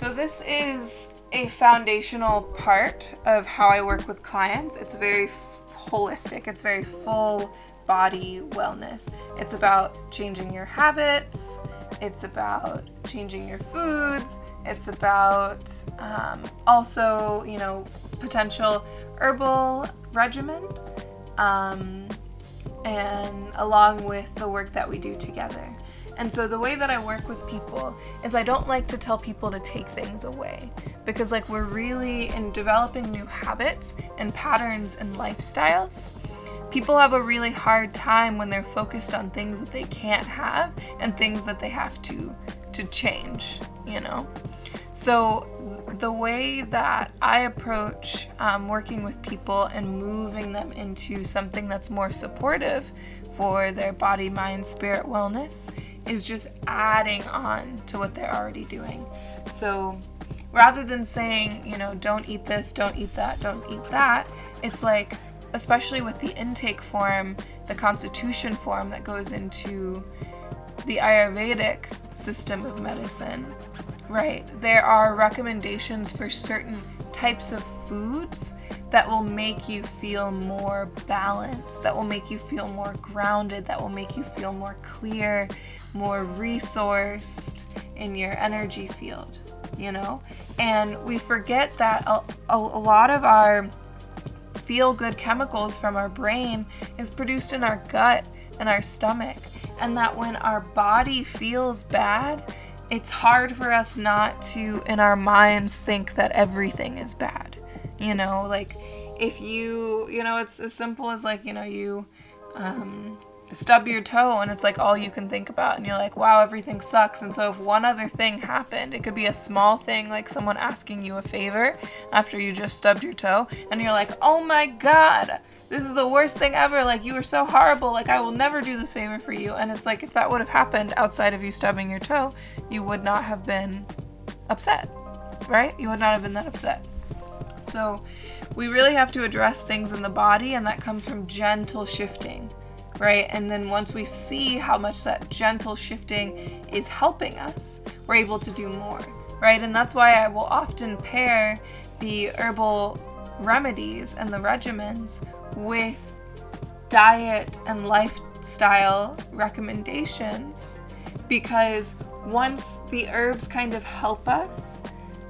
So this is a foundational part of how I work with clients. It's very holistic. It's very full body wellness. It's about changing your habits. It's about changing your foods. It's about also, potential herbal regimen, and along with the work that we do together. And so the way that I work with people is I don't like to tell people to take things away, because we're really in developing new habits and patterns and lifestyles. People have a really hard time when they're focused on things that they can't have and things that they have to change, So the way that I approach working with people and moving them into something that's more supportive for their body, mind, spirit wellness is just adding on to what they're already doing. So rather than saying, don't eat this, don't eat that, don't eat that, it's especially with the intake form, the constitution form that goes into the Ayurvedic system of medicine, right? There are recommendations for certain types of foods that will make you feel more balanced, that will make you feel more grounded, that will make you feel more clear, more resourced in your energy field, And we forget that a lot of our feel-good chemicals from our brain is produced in our gut and our stomach, and that when our body feels bad, it's hard for us not to, in our minds, think that everything is bad. If you, it's as simple as you stub your toe and it's all you can think about, and you're like, wow, everything sucks. And so if one other thing happened, it could be a small thing like someone asking you a favor after you just stubbed your toe, and you're like, oh my god, this is the worst thing ever, you were so horrible, I will never do this favor for you. And it's if that would have happened outside of you stubbing your toe, you would not have been upset, right? You would not have been that upset. So we really have to address things in the body, and that comes from gentle shifting, right? And then once we see how much that gentle shifting is helping us, we're able to do more, right? And that's why I will often pair the herbal remedies and the regimens with diet and lifestyle recommendations, because once the herbs kind of help us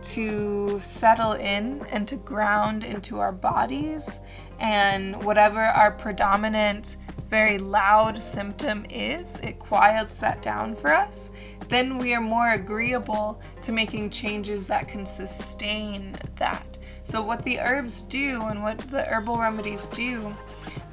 to settle in and to ground into our bodies, and whatever our predominant very loud symptom is, it quiets that down for us, then we are more agreeable to making changes that can sustain that. So what the herbs do and what the herbal remedies do,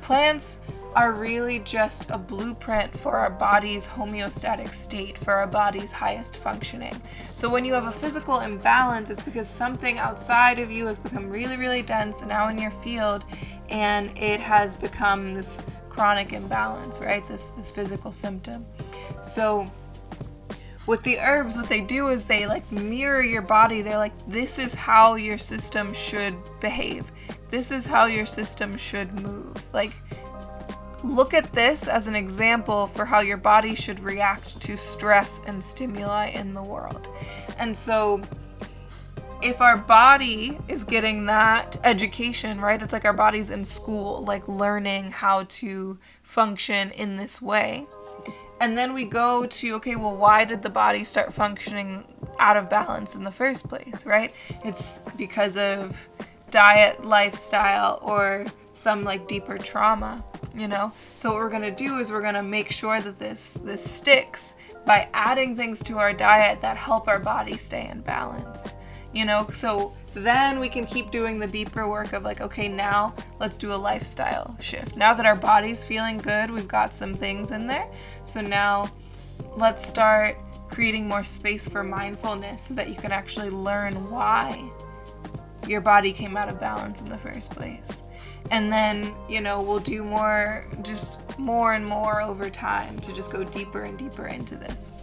plants are really just a blueprint for our body's homeostatic state, for our body's highest functioning. So when you have a physical imbalance, it's because something outside of you has become really, really dense and now in your field, and it has become this chronic imbalance, right? This physical symptom. So with the herbs, what they do is they mirror your body. They're this is how your system should behave. This is how your system should move. Look at this as an example for how your body should react to stress and stimuli in the world. And so if our body is getting that education, right? It's our body's in school, learning how to function in this way. And then we go to, okay, well, why did the body start functioning out of balance in the first place, right? It's because of diet, lifestyle, or some deeper trauma, So what we're going to do is we're going to make sure that this sticks by adding things to our diet that help our body stay in balance, So then we can keep doing the deeper work of okay, now let's do a lifestyle shift. Now that our body's feeling good, we've got some things in there. So now let's start creating more space for mindfulness so that you can actually learn why your body came out of balance in the first place. And then, we'll do more and more over time to just go deeper and deeper into this.